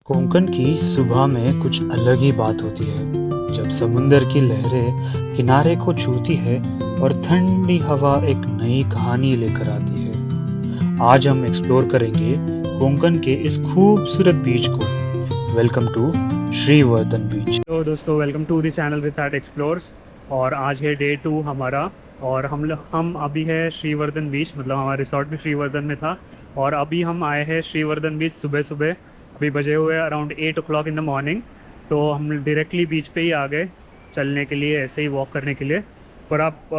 कोंकण की सुबह में कुछ अलग ही बात होती है जब समुंदर की लहरें किनारे को छूती है और ठंडी हवा एक नई कहानी लेकर आती है। आज हम एक्सप्लोर करेंगे कोंकण के इस खूबसूरत बीच को। Welcome to Shrivardhan beach. तो दोस्तों welcome to the channel with that explores. और आज है डे 2 हमारा। और हम अभी है श्रीवर्धन बीच, मतलब हमारा रिसोर्ट भी श्रीवर्धन में था। और अभी हम आए हैं श्रीवर्धन बीच सुबह सुबह। अभी बजे हुए around 8 o'clock in the morning. तो हम डायरेक्टली बीच पे ही आ गए चलने के लिए, ऐसे ही वॉक करने के लिए। पर आप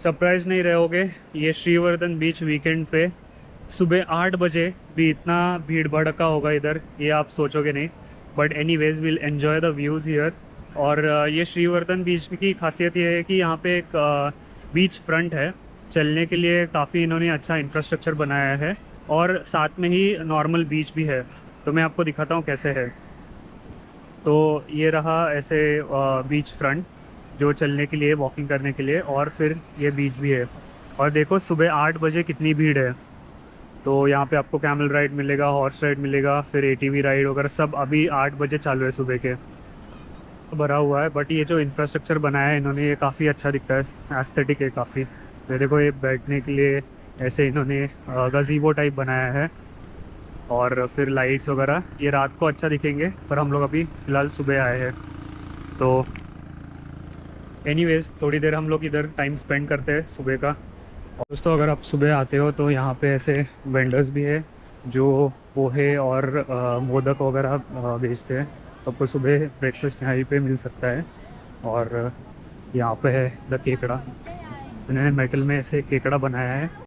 सरप्राइज़ नहीं रहोगे, ये श्रीवर्धन बीच वीकेंड पे सुबह 8 बजे भी इतना भीड़ भड़का होगा इधर, ये आप सोचोगे नहीं। But anyways will enjoy the views here. और ये श्रीवर्धन बीच की खासियत ये है कि यहाँ पे एक बीच फ्रंट है, चलने के लिए काफ़ी इन्होंने अच्छा इंफ्रास्ट्रक्चर बनाया है। और साथ में ही नॉर्मल बीच भी है, तो मैं आपको दिखाता हूँ कैसे है। तो ये रहा ऐसे बीच फ्रंट जो चलने के लिए, वॉकिंग करने के लिए, और फिर ये बीच भी है। और देखो सुबह 8 बजे कितनी भीड़ है। तो यहाँ पे आपको कैमल राइड मिलेगा, हॉर्स राइड मिलेगा, फिर एटीवी राइड वगैरह सब अभी 8 बजे चालू है सुबह के। भरा हुआ है, बट ये जो इंफ्रास्ट्रक्चर बनाया है इन्होंने ये काफ़ी अच्छा दिखता है, एस्थेटिक है काफ़ी। ये देखो, ये बैठने के लिए ऐसे इन्होंने गज़ीबो टाइप बनाया है। और फिर लाइट्स वगैरह ये रात को अच्छा दिखेंगे, पर हम लोग अभी फ़िलहाल सुबह आए हैं। तो एनीवेज़ थोड़ी देर हम लोग इधर टाइम स्पेंड करते हैं सुबह का। और दोस्तों अगर आप सुबह आते हो तो यहाँ पे ऐसे वेंडर्स भी है जो पोहे और मोदक वगैरह बेचते हैं। तो आपको सुबह ब्रेकफास्ट यहाँ ही पे मिल सकता है। और यहाँ पे है द केकड़ा, इन्होंने मेटल में ऐसे केकड़ा बनाया है।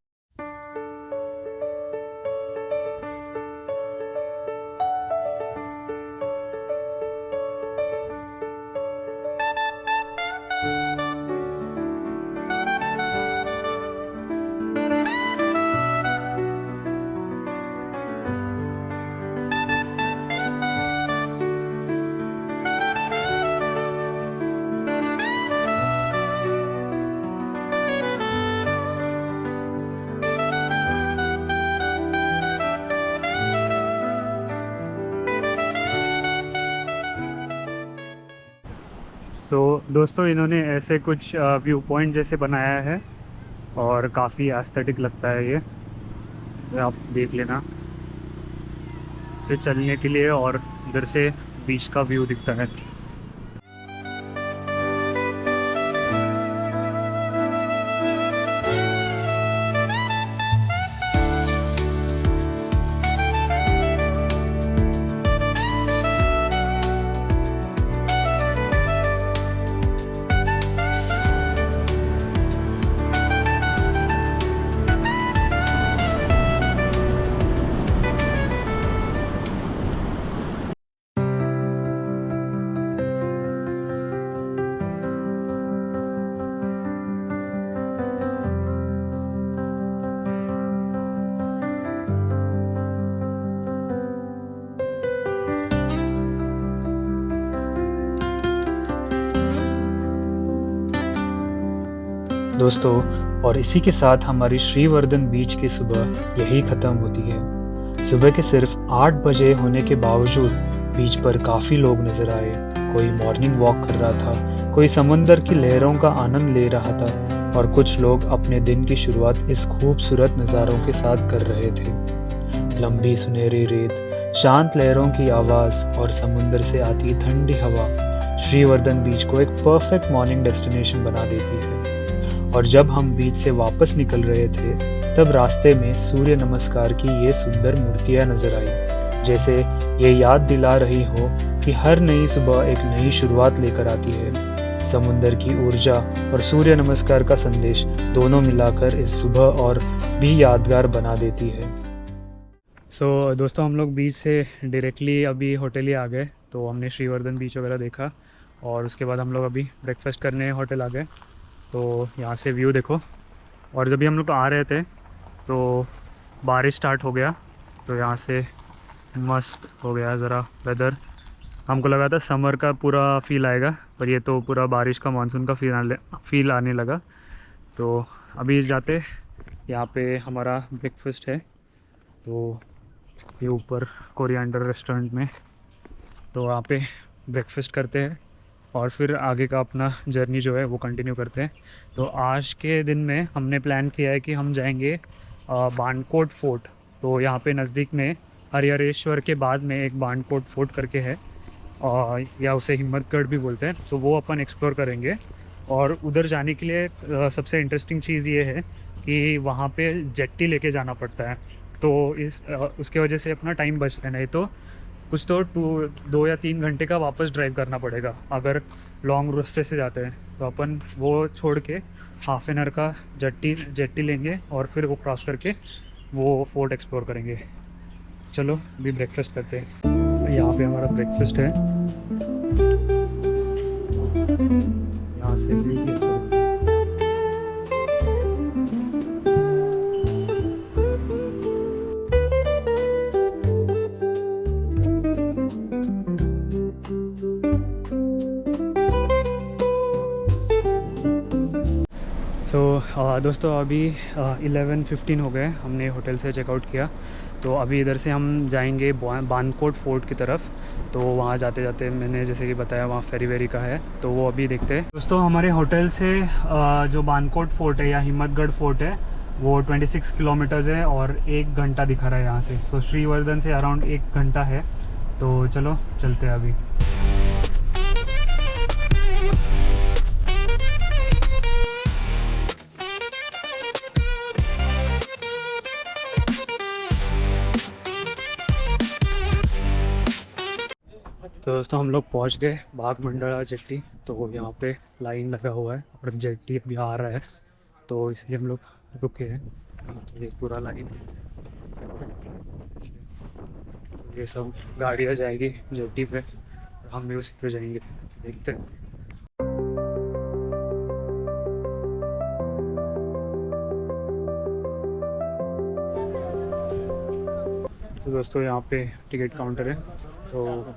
दोस्तों इन्होंने ऐसे कुछ व्यू पॉइंट जैसे बनाया है और काफ़ी एस्थेटिक लगता है ये आप देख लेना। से चलने के लिए और इधर से बीच का व्यू दिखता है। दोस्तों, और इसी के साथ हमारी श्रीवर्धन बीच की सुबह यही ख़त्म होती है। सुबह के सिर्फ 8 बजे होने के बावजूद बीच पर काफ़ी लोग नज़र आए। कोई मॉर्निंग वॉक कर रहा था, कोई समंदर की लहरों का आनंद ले रहा था, और कुछ लोग अपने दिन की शुरुआत इस खूबसूरत नज़ारों के साथ कर रहे थे। लंबी सुनहरी रेत, शांत लहरों की आवाज़ और समुंदर से आती ठंडी हवा श्रीवर्धन बीच को एक परफेक्ट मॉर्निंग डेस्टिनेशन बना देती है। और जब हम बीच से वापस निकल रहे थे तब रास्ते में सूर्य नमस्कार की ये सुंदर मूर्तियां नजर आई, जैसे ये याद दिला रही हो कि हर नई सुबह एक नई शुरुआत लेकर आती है। समुंदर की ऊर्जा और सूर्य नमस्कार का संदेश दोनों मिलाकर इस सुबह और भी यादगार बना देती है। दोस्तों हम लोग बीच से डायरेक्टली अभी होटल ही आ गए। तो हमने श्रीवर्धन बीच वगैरह देखा और उसके बाद हम लोग अभी ब्रेकफास्ट करने होटल आ गए। तो यहाँ से व्यू देखो। और जब भी हम लोग आ रहे थे तो बारिश स्टार्ट हो गया, तो यहाँ से मस्त हो गया ज़रा वेदर। हमको लगा था समर का पूरा फील आएगा, पर ये तो पूरा बारिश का मानसून का फील आने लगा। तो अभी जाते, यहाँ पे हमारा ब्रेकफास्ट है। तो ये ऊपर कोरिएंडर रेस्टोरेंट में तो वहाँ पे ब्रेकफास्ट करते हैं और फिर आगे का अपना जर्नी जो है वो कंटिन्यू करते हैं। तो आज के दिन में हमने प्लान किया है कि हम जाएंगे बाणकोट फोर्ट। तो यहाँ पे नज़दीक में हरिहरेश्वर के बाद में एक बाणकोट फोर्ट करके है, और या उसे हिम्मतगढ़ भी बोलते हैं। तो वो अपन एक्सप्लोर करेंगे। और उधर जाने के लिए सबसे इंटरेस्टिंग चीज़ ये है कि वहाँ पे जेट्टी लेके जाना पड़ता है। तो उसके वजह से अपना टाइम बचता है, नहीं तो कुछ तो 2 या 3 घंटे का वापस ड्राइव करना पड़ेगा अगर लॉन्ग रास्ते से जाते हैं। तो अपन वो छोड़ के हाफ एन आवर का जेट्टी लेंगे और फिर वो क्रॉस करके वो फोर्ट एक्सप्लोर करेंगे। चलो अभी ब्रेकफास्ट करते हैं। यहाँ पे हमारा ब्रेकफास्ट है, यहाँ से भी दोस्तों अभी 11:15 हो गए, हमने होटल से चेकआउट किया। तो अभी इधर से हम जाएंगे बाणकोट फोर्ट की तरफ। तो वहाँ जाते जाते मैंने जैसे कि बताया वहाँ फेरी वेरी का है, तो वो अभी देखते हैं। दोस्तों हमारे होटल से जो बाणकोट फोर्ट है या हिम्मतगढ़ फोर्ट है वो 26 किलोमीटर्स है और 1 घंटा दिखा रहा है यहाँ से। सो श्रीवर्धन से अराउंड 1 घंटा है। तो चलो चलते हैं अभी। तो दोस्तों हम लोग पहुंच गए बाघमंडला जेट्टी। तो यहाँ पे लाइन लगा हुआ है और जेट्टी अभी आ रहा है, तो इसलिए हम लोग रुके हैं। तो ये पूरा लाइन, तो ये सब गाड़ियाँ जाएगी जेट्टी पे, हम भी उसी पे जाएंगे, देखते हैं। तो दोस्तों यहाँ पे टिकट काउंटर है, तो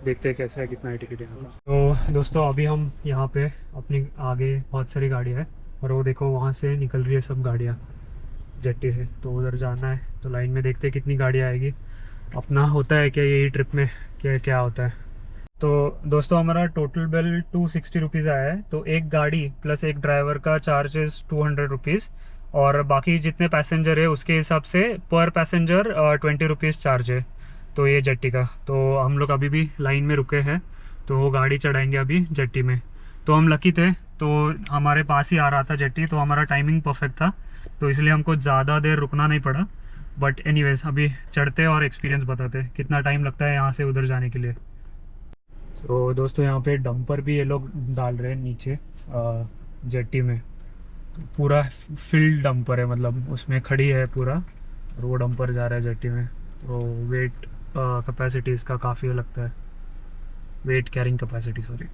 देखते हैं कैसा है, कितना है टिकट यहाँ पर। तो दोस्तों अभी हम यहाँ पे अपनी आगे बहुत सारी गाड़ियाँ हैं और वो देखो वहाँ से निकल रही है सब गाड़ियाँ जेट्टी से। तो उधर जाना है, तो लाइन में देखते हैं कितनी गाड़ियाँ आएगी। अपना होता है क्या यही ट्रिप में, क्या क्या होता है। तो दोस्तों हमारा टोटल बिल 260 रुपीज़ आया है। तो एक गाड़ी प्लस एक ड्राइवर का चार्जेस 200 रुपीज़, और बाकी जितने पैसेंजर है उसके हिसाब से पर पैसेंजर 20 रुपीज़ चार्ज है। तो ये जेट्टी का। तो हम लोग अभी भी लाइन में रुके हैं, तो वो गाड़ी चढ़ाएंगे अभी जेट्टी में। तो हम लकी थे, तो हमारे पास ही आ रहा था जेट्टी, तो हमारा टाइमिंग परफेक्ट था, तो इसलिए हमको ज़्यादा देर रुकना नहीं पड़ा। बट एनीवेज अभी चढ़ते और एक्सपीरियंस बताते कितना टाइम लगता है यहाँ से उधर जाने के लिए। तो दोस्तों यहाँ पे डंपर भी ये लोग डाल रहे हैं नीचे जेट्टी में। तो पूरा फील्ड डंपर है, मतलब उसमें खड़ी है पूरा, और वो डंपर जा रहा है जेट्टी में। तो वेट कैपेसिटी इसका काफ़ी लगता है, वेट कैरिंग कैपेसिटी, सॉरी।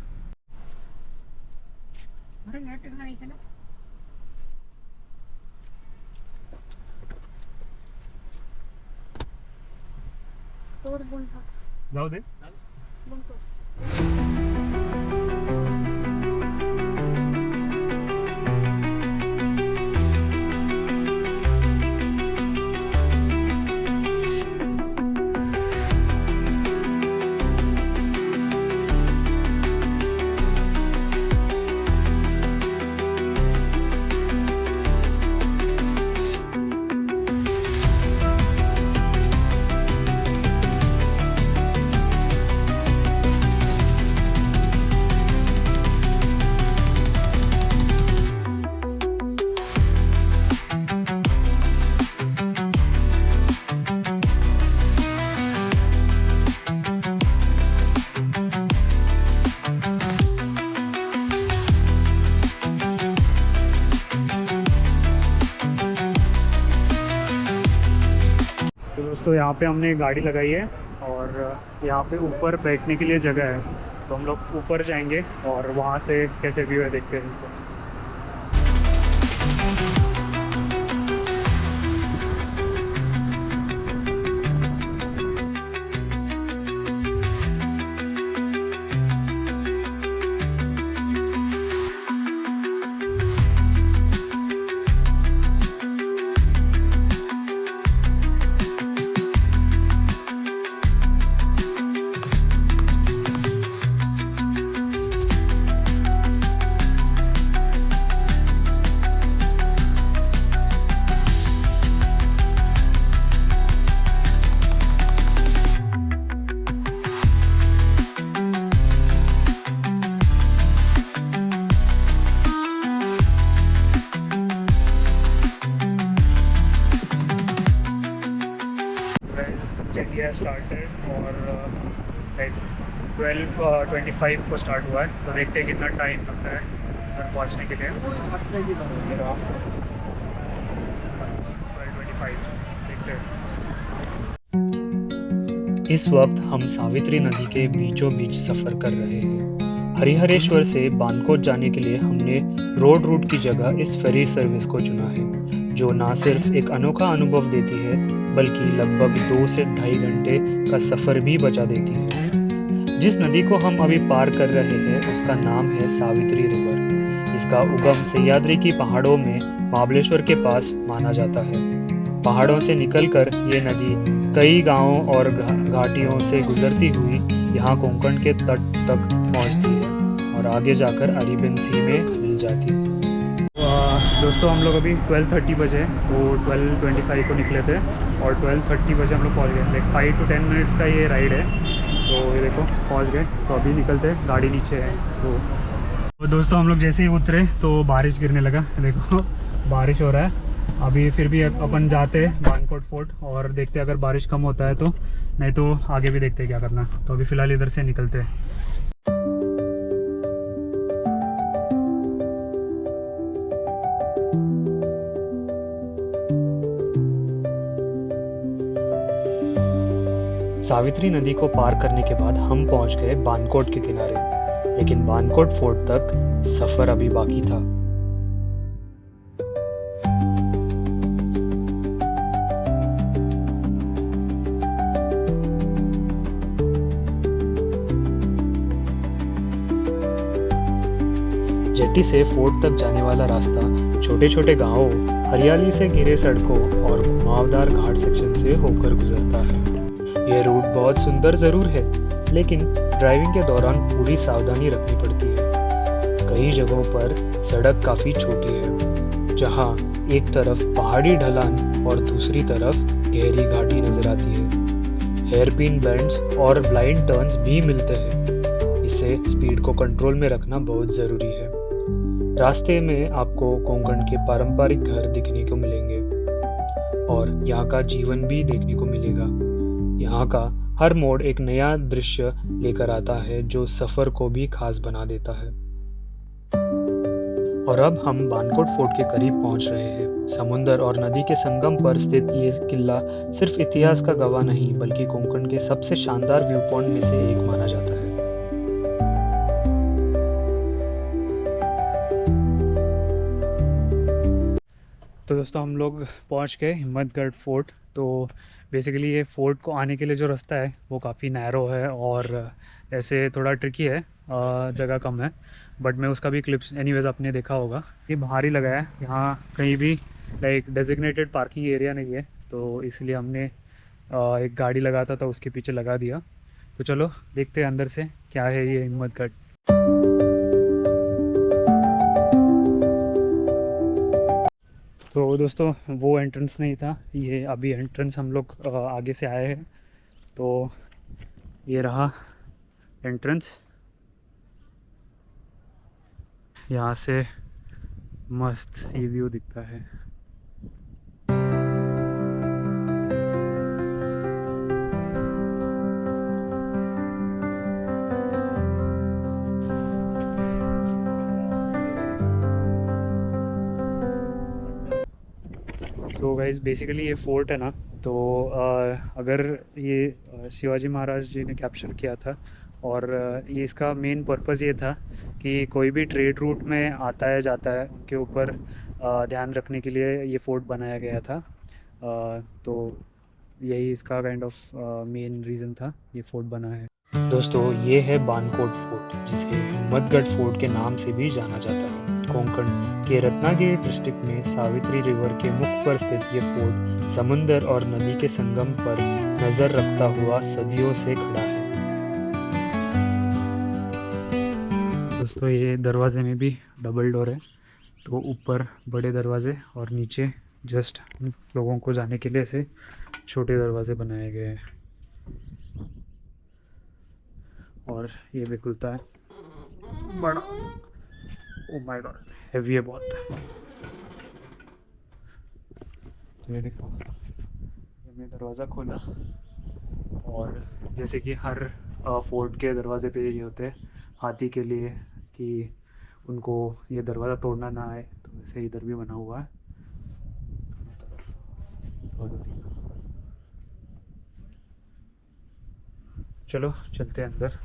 जाऊ दे। तो यहाँ पे हमने गाड़ी लगाई है और यहाँ पे ऊपर बैठने के लिए जगह है। तो हम लोग ऊपर जाएंगे और वहाँ से कैसे व्यू है देखते हैं। स्टार्टेड और लाइक 12:25 को स्टार्ट हुआ है, तो देखते हैं कितना टाइम लगता है उधर पहुँचने के लिए। 12:25 देखते हैं। इस वक्त हम सावित्री नदी के बीचों बीच सफर कर रहे हैं। हरिहरेश्वर से बानकोट जाने के लिए हमने रोड रूट की जगह इस फेरी सर्विस को चुना है, जो ना सिर्फ एक अनोखा अनुभव देती है बल्कि लगभग 2 से 2.5 घंटे का सफर भी बचा देती है। जिस नदी को हम अभी पार कर रहे हैं उसका नाम है सावित्री रिवर। इसका उगम सह्याद्री की पहाड़ों में महाबलेश्वर के पास माना जाता है। पहाड़ों से निकलकर ये नदी कई गांवों और घाटियों से गुजरती हुई यहाँ कोंकण के तट तक पहुँचती है और आगे जाकर अरेबियन सी में मिल जाती है। दोस्तों हम लोग अभी 12:30 बजे, तो 12:25 को निकले थे और 12:30 बजे हम लोग पहुँच गए। लाइक 5 to 10 मिनट्स का ये राइड है, तो ये देखो पहुँच गए। तो अभी निकलते, गाड़ी नीचे है। तो दोस्तों हम लोग जैसे ही उतरे तो बारिश गिरने लगा, देखो बारिश हो रहा है। अभी फिर भी अपन जाते हैं बानकोट फोर्ट और देखते हैं अगर बारिश कम होता है तो, नहीं तो आगे भी देखते हैं क्या करना। तो अभी फ़िलहाल इधर से निकलते हैं। सावित्री नदी को पार करने के बाद हम पहुंच गए बानकोट के किनारे, लेकिन बानकोट फोर्ट तक सफ़र अभी बाकी था। जेटी से फोर्ट तक जाने वाला रास्ता छोटे छोटे गांवों, हरियाली से घिरे सड़कों और घुमावदार घाट सेक्शन से होकर गुजरता है। यह रूट बहुत सुंदर जरूर है, लेकिन ड्राइविंग के दौरान पूरी सावधानी रखनी पड़ती है। कई जगहों पर सड़क काफ़ी छोटी है, जहां एक तरफ पहाड़ी ढलान और दूसरी तरफ गहरी घाटी नजर आती है। हेयरपिन बेंड्स और ब्लाइंड टर्न्स भी मिलते हैं, इससे स्पीड को कंट्रोल में रखना बहुत ज़रूरी है। रास्ते में आपको कोंकण के पारंपरिक घर दिखने को मिलेंगे और यहाँ का जीवन भी देखने को मिलेगा। यहाँ का हर मोड़ एक नया दृश्य लेकर आता है, जो सफर को भी खास बना देता है। और अब हम बानकोट फोर्ट के करीब पहुंच रहे हैं। समुंदर और नदी के संगम पर स्थित ये किला सिर्फ इतिहास का गवाह नहीं, बल्कि कोंकण के सबसे शानदार व्यू पॉइंट में से एक माना जाता है। तो दोस्तों हम लोग पहुंच गए हिम्मतगढ़ फोर्ट। तो बेसिकली ये फोर्ट को आने के लिए जो रास्ता है वो काफ़ी नैरो है और ऐसे थोड़ा ट्रिकी है, जगह कम है, बट मैं उसका भी क्लिप्स एनीवेज आपने देखा होगा। ये बाहर ही लगा है, यहाँ कहीं भी लाइक डेजिग्नेटेड पार्किंग एरिया नहीं है, तो इसलिए हमने एक गाड़ी लगाता था उसके पीछे लगा दिया। तो चलो देखते हैं अंदर से क्या है ये हिम्मतगढ़। तो दोस्तों वो एंट्रेंस नहीं था, ये अभी एंट्रेंस हम लोग आगे से आए हैं। तो ये रहा एंट्रेंस, यहाँ से मस्त सी व्यू दिखता है। सो गाइज बेसिकली ये फोर्ट है ना, तो अगर ये शिवाजी महाराज जी ने कैप्चर किया था और ये इसका मेन पर्पज़ ये था कि कोई भी ट्रेड रूट में आता है जाता है उनके ऊपर ध्यान रखने के लिए ये फोर्ट बनाया गया था। तो यही इसका काइंड ऑफ मेन रीज़न था ये फोर्ट बना है। दोस्तों ये है बानकोट फोर्ट, जिसे हिम्मतगढ़ फोर्ट के नाम से भी जाना जाता है। कोंकण के रत्नागिरी डिस्ट्रिक्ट में सावित्री रिवर के मुख पर स्थित ये फोर्ट समुंदर और नदी के संगम पर नजर रखता हुआ सदियों से खड़ा है। दोस्तों ये दरवाजे में भी डबल डोर है, तो ऊपर बड़े दरवाजे और नीचे जस्ट लोगों को जाने के लिए ऐसे छोटे दरवाजे बनाए गए हैं। और ये भी खुलता है, बड़ा, ओ माय गॉड हैवी है बहुत। ये देखो, ये मैं दरवाज़ा खोला और जैसे कि हर फोर्ट के दरवाजे पे ये होते हैं हाथी के लिए कि उनको ये दरवाज़ा तोड़ना ना आए, तो वैसे इधर भी बना हुआ है। चलो चलते हैं अंदर।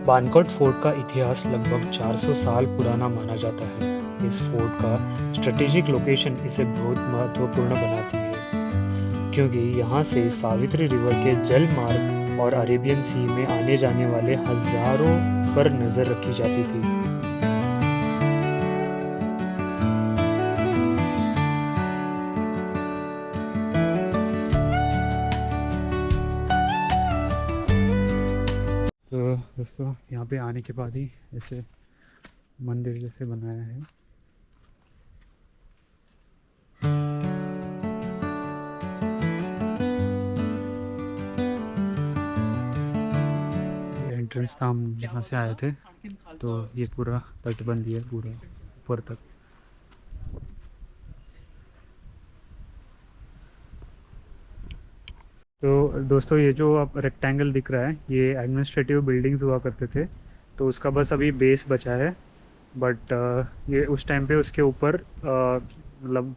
बानकोट फोर्ट का इतिहास लगभग 400 साल पुराना माना जाता है। इस फोर्ट का स्ट्रेटेजिक लोकेशन इसे बहुत महत्वपूर्ण बनाती है, क्योंकि यहाँ से सावित्री रिवर के जल मार्ग और अरेबियन सी में आने जाने वाले हजारों पर नजर रखी जाती थी। तो दोस्तों यहाँ पे आने के बाद ही ऐसे मंदिर जैसे बनाया है। एंट्रेंस था, हम जहाँ से आए थे, तो ये पूरा तटबंदी है पूरा ऊपर तक। तो दोस्तों ये जो आप रेक्टेंगल दिख रहा है ये एडमिनिस्ट्रेटिव बिल्डिंग्स हुआ करते थे, तो उसका बस अभी बेस बचा है। बट ये उस टाइम पे उसके ऊपर मतलब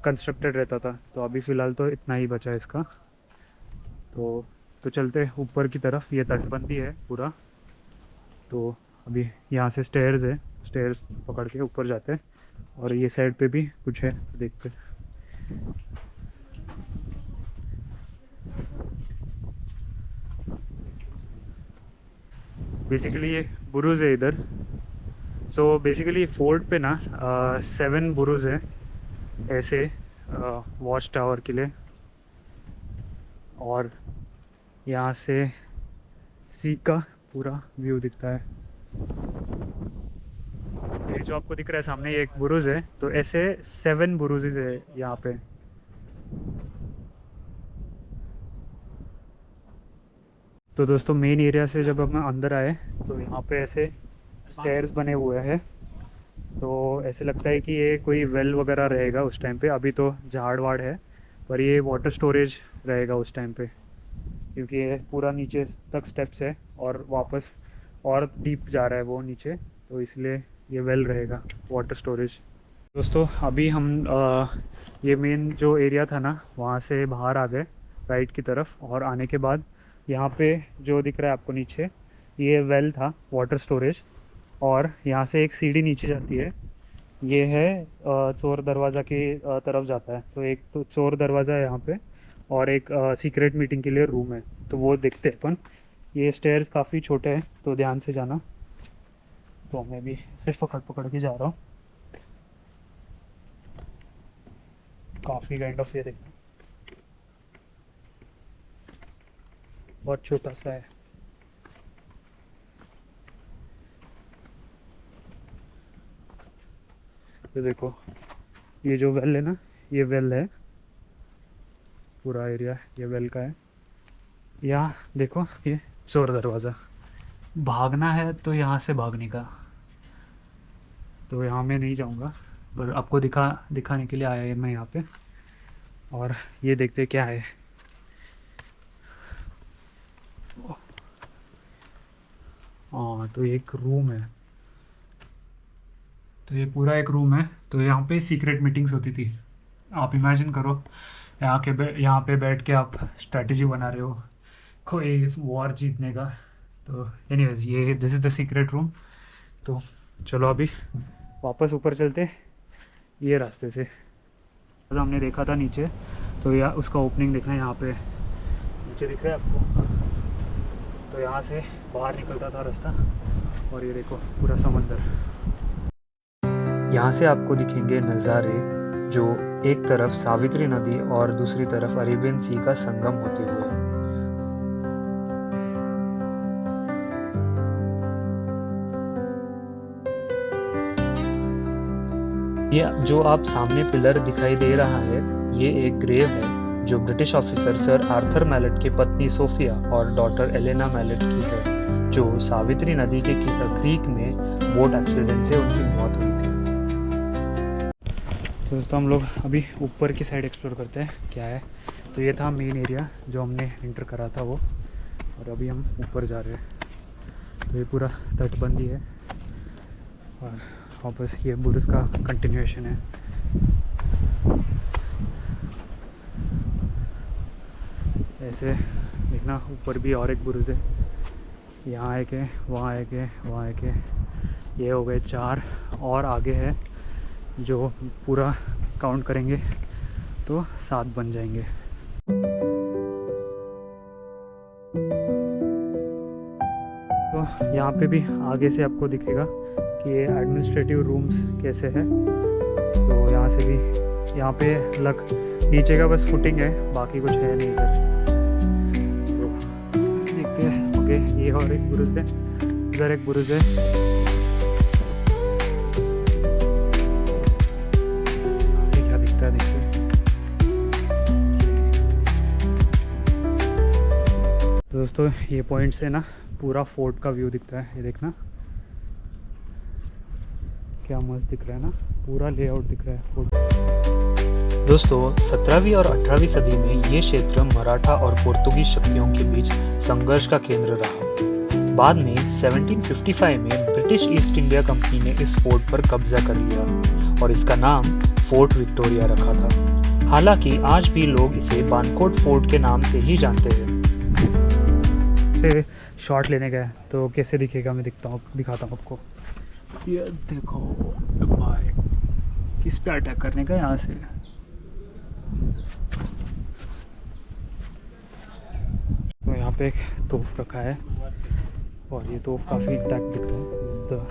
कंस्ट्रक्टेड रहता था, तो अभी फ़िलहाल तो इतना ही बचा है इसका। तो चलते ऊपर की तरफ, ये तटबंदी है पूरा। तो अभी यहाँ से स्टेयर्स है, स्टेयर्स पकड़ के ऊपर जाते हैं, और ये साइड पे भी कुछ है, देखते हैं। बेसिकली ये बुरुज है इधर। सो बेसिकली फोर्ट पे ना 7 बुरुज है ऐसे वॉच टावर के लिए, और यहाँ से सी का पूरा व्यू दिखता है। ये जो आपको दिख रहा है सामने, ये एक बुरुज है, तो ऐसे 7 बुरुजेस है यहाँ पे। तो दोस्तों मेन एरिया से जब हम अंदर आए तो यहाँ पे ऐसे स्टेयर्स बने हुए हैं, तो ऐसे लगता है कि ये कोई वेल वगैरह रहेगा उस टाइम पे। अभी तो झाड़ वाड़ है, पर ये वाटर स्टोरेज रहेगा उस टाइम पे, क्योंकि ये पूरा नीचे तक स्टेप्स है और वापस और डीप जा रहा है वो नीचे, तो इसलिए ये वेल रहेगा वाटर स्टोरेज। दोस्तों अभी हम ये मेन जो एरिया था ना वहाँ से बाहर आ गए राइट की तरफ, और आने के बाद यहाँ पे जो दिख रहा है आपको नीचे, ये वेल था वाटर स्टोरेज, और यहाँ से एक सीढ़ी नीचे जाती है। ये है चोर दरवाज़ा की तरफ जाता है, तो एक तो चोर दरवाज़ा है यहाँ पे, और एक सीक्रेट मीटिंग के लिए रूम है, तो वो देखते हैं अपन। ये स्टेयर्स काफ़ी छोटे हैं, तो ध्यान से जाना। तो मैं भी सिर्फ पकड़ पकड़ के जा रहा हूँ। काफ़ी काइंड ऑफ ये देखना बहुत छोटा सा है। तो देखो ये जो वेल है ना, ये वेल है, पूरा एरिया ये वेल का है। यहाँ देखो ये चोर दरवाज़ा, भागना है तो यहाँ से भागने का। तो यहाँ मैं नहीं जाऊँगा, पर आपको दिखाने के लिए आया है मैं यहाँ पे। और ये देखते क्या है। हाँ, तो ये एक रूम है, तो ये पूरा एक रूम है। तो यहाँ पे सीक्रेट मीटिंग्स होती थी। आप इमेजिन करो यहाँ पे बैठ के आप स्ट्रैटेजी बना रहे हो कोई वॉर जीतने का। तो एनीवेज ये this is the secret room. तो चलो अभी वापस ऊपर चलते, ये रास्ते से हमने देखा था नीचे, तो या उसका ओपनिंग देखना है। यहाँ पे नीचे दिख रहा है आपको, तो यहाँ से बाहर निकलता था रास्ता, और ये देखो पूरा समंदर। यहाँ से आपको दिखेंगे नज़ारे, जो एक तरफ सावित्री नदी और दूसरी तरफ अरेबियन सी का संगम होते हुए। ये जो आप सामने पिलर दिखाई दे रहा है, ये एक ग्रेव है जो British officer sir Arthur Mallet की पत्नी सोफिया और डॉटर एलेना मैलेट की है, जो सावित्री नदी के क्रीक में बोट एक्सीडेंट से उनकी मौत हुई थी। तो दोस्तों हम लोग अभी ऊपर की साइड एक्सप्लोर करते हैं क्या है। तो ये था मेन एरिया जो हमने एंटर करा था वो, और अभी हम ऊपर जा रहे हैं। तो ये पूरा तटबंदी है और वापस ये बुर्ज का कंटिन्यूएशन है। ऐसे देखना ऊपर भी और एक बुर्ज है, यहाँ एक है, वहाँ एक है, वहाँ एक है। ये हो गए 4 और आगे है जो पूरा काउंट करेंगे तो 7 बन जाएंगे। तो यहाँ पे भी आगे से आपको दिखेगा कि ये एडमिनिस्ट्रेटिव रूम्स कैसे है। तो यहाँ से भी, यहाँ पे नीचे का बस फुटिंग है, बाकी कुछ है नहीं इधर। तो देखते हैं ओके। ये और एक बुरुज है, इधर एक बुरुज है। यहाँ से क्या दिखता है देखते हैं। तो दोस्तों ये पॉइंट से ना पूरा फोर्ट का व्यू दिखता है, ये देखना क्या मस्त दिख रहा है ना, पूरा लेआउट दिख रहा है फोर्ट। दोस्तों 17वीं और 18वीं सदी में ये क्षेत्र मराठा और पुर्तगाली शक्तियों के बीच संघर्ष का केंद्र रहा। बाद में 1755 में ब्रिटिश ईस्ट इंडिया कंपनी ने इस फोर्ट पर कब्जा कर लिया और इसका नाम फोर्ट विक्टोरिया रखा था। हालांकि आज भी लोग इसे बानकोट फोर्ट के नाम से ही जानते हैं। शॉट लेने गए तो कैसे दिखेगा मैं दिखाता हूँ आपको। ये देखो भाई, किस पे अटैक करने का यहाँ से। तो यहाँ पे एक तोफ रखा है और ये तोफ काफ़ी इंटैक्ट दिख रहा है।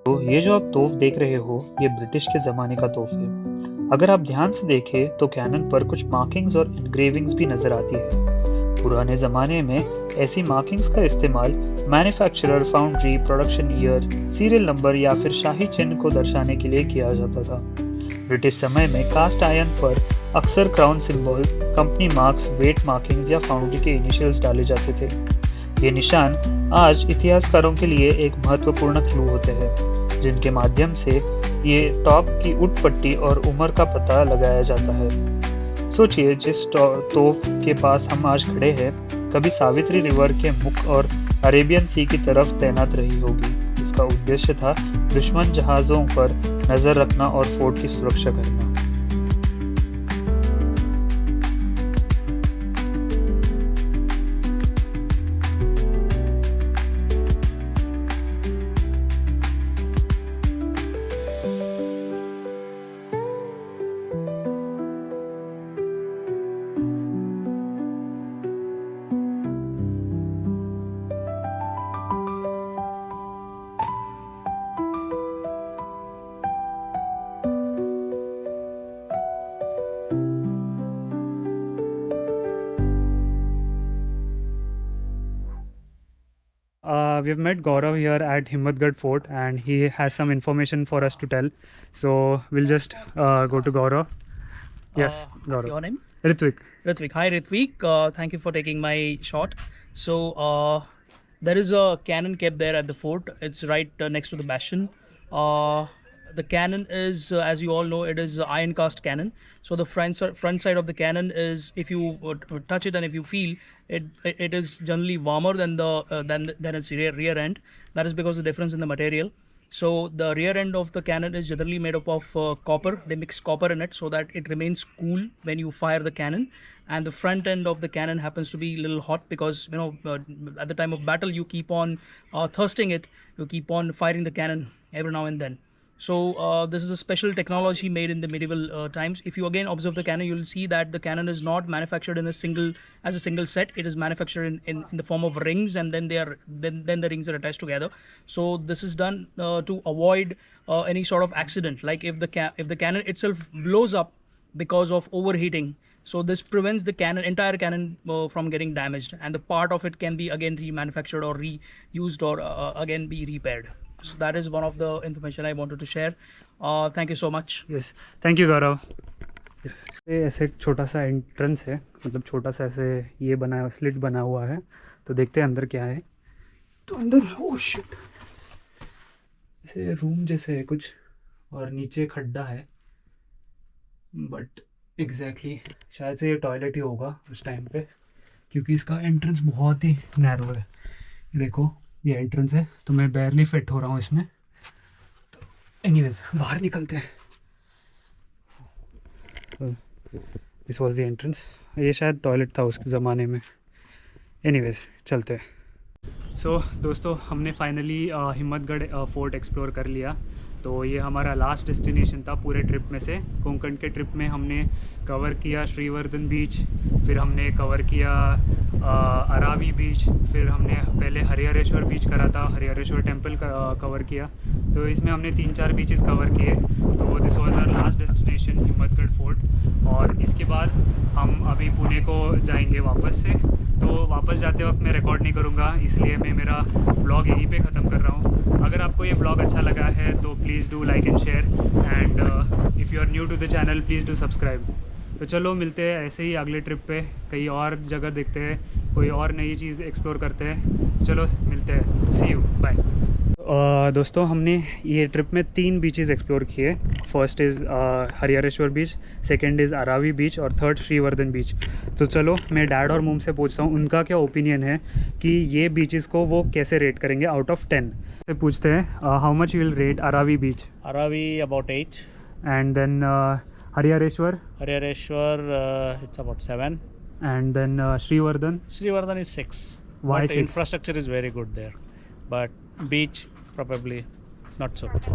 तो ये जो आप तोफ देख रहे हो ये ब्रिटिश के ज़माने का तोफ है। अगर आप ध्यान से देखें तो कैनन पर कुछ मार्किंग्स और एनग्रेविंग्स भी नजर आती है। पुराने ज़माने में ऐसी मार्किंग्स का इस्तेमाल manufacturer, foundry, production year, serial number या फिर शाही चिन्ह को दर्शाने के लिए किया जाता था। ब्रिटिश समय में कास्ट आयरन पर अक्सर crown symbol, company marks, weight markings या फाउंड्री के इनिशियल्स डाले जाते थे। ये निशान आज इतिहासकारों के लिए एक महत्वपूर्ण क्लू होते हैं, जिनके माध्यम से ये टॉप की उट पट्टी और उम्र का पता लगाया जाता है। सोचिए, जिस तोफ के पास हम आज खड़े हैं कभी सावित्री रिवर के मुख और अरेबियन सी की तरफ तैनात रही होगी। इसका उद्देश्य था दुश्मन जहाज़ों पर नजर रखना और फोर्ट की सुरक्षा करना। We've met Gaurav here at Himmatgarh Fort and he has some information for us to tell. So we'll just go to Gaurav. Yes, Gaurav. Your name? Ritvik. Ritvik. Hi, Ritvik. Thank you for taking my shot. So there is a cannon kept there at the fort. It's right next to the bastion. The cannon is, as you all know, it is iron cast cannon. So the front side of the cannon is, if you touch it and if you feel it, it is generally warmer than the than its rear end. That is because of the difference in the material. So the rear end of the cannon is generally made up of copper. They mix copper in it so that it remains cool when you fire the cannon. And the front end of the cannon happens to be a little hot because, you know, at the time of battle you keep on thirsting it. You keep on firing the cannon every now and then. So this is a special technology made in the medieval times. If you again observe the cannon, you will see that the cannon is not manufactured in a single set. It is manufactured in the form of rings, and then then the rings are attached together. So this is done to avoid any sort of accident, like if the cannon itself blows up because of overheating. So this prevents the entire cannon from getting damaged, and the part of it can be again remanufactured or reused or again be repaired. So that is one of the information I wanted to share. Thank you so much. Yes, thank you Gaurav. ये ऐसे एक छोटा सा entrance है, मतलब छोटा सा ऐसे ये बना स्लिट बना हुआ है। तो देखते हैं अंदर क्या है। तो अंदर ओह शिट, ऐसे रूम जैसे है कुछ और नीचे खड्डा है। बट एग्जैक्टली शायद से ये टॉयलेट ही होगा उस टाइम पे, क्योंकि इसका एंट्रेंस बहुत ही नैरो है। ये देखो ये एंट्रेंस है, तो मैं बैरली फिट हो रहा हूँ इसमें। तो एनीवेज बाहर निकलते हैं। This was the entrance. ये शायद टॉयलेट था उसके ज़माने में। एनीवेज चलते हैं। सो दोस्तों हमने फाइनली हिम्मतगढ़ फोर्ट एक्सप्लोर कर लिया। तो ये हमारा लास्ट डेस्टिनेशन था पूरे ट्रिप में से। कोंकण के ट्रिप में हमने कवर किया श्रीवर्धन बीच, फिर हमने कवर किया अरावी बीच, फिर हमने पहले हरिहरेश्वर बीच करा था, हरिहरेश्वर टेम्पल कवर किया। तो इसमें हमने 3-4 बीचेस कवर किए। तो this was our last destination Himmatgarh fort. और इसके बाद हम अभी पुणे को जाएंगे वापस से। तो वापस जाते वक्त मैं रिकॉर्ड नहीं करूँगा, इसलिए मैं मेरा ब्लॉग यहीं पे ख़त्म कर रहा हूँ। अगर आपको ये ब्लॉग अच्छा लगा है तो please do like and share, and if you are new to the channel please do subscribe. तो चलो मिलते हैं ऐसे ही अगले ट्रिप पे, कहीं और जगह देखते हैं, कोई और नई चीज़ एक्सप्लोर करते हैं। चलो मिलते हैं, सी यू, बाय। दोस्तों हमने ये ट्रिप में 3 बीचेस एक्सप्लोर किए। First is Harihareshwar beach, second is Aravi beach और थर्ड श्रीवर्धन बीच। तो चलो मैं डैड और मॉम से पूछता हूँ उनका क्या ओपिनियन है कि ये बीचेस को वो कैसे रेट करेंगे आउट ऑफ 10। से पूछते हैं how much you will rate Aravi beach? Aravi about 8. And then Harihareshwar Harihareshwar it's about 7. And then Shrivardhan? Srivardhan is 6. Why But 6? infrastructure is very good there. But beach probably not so good.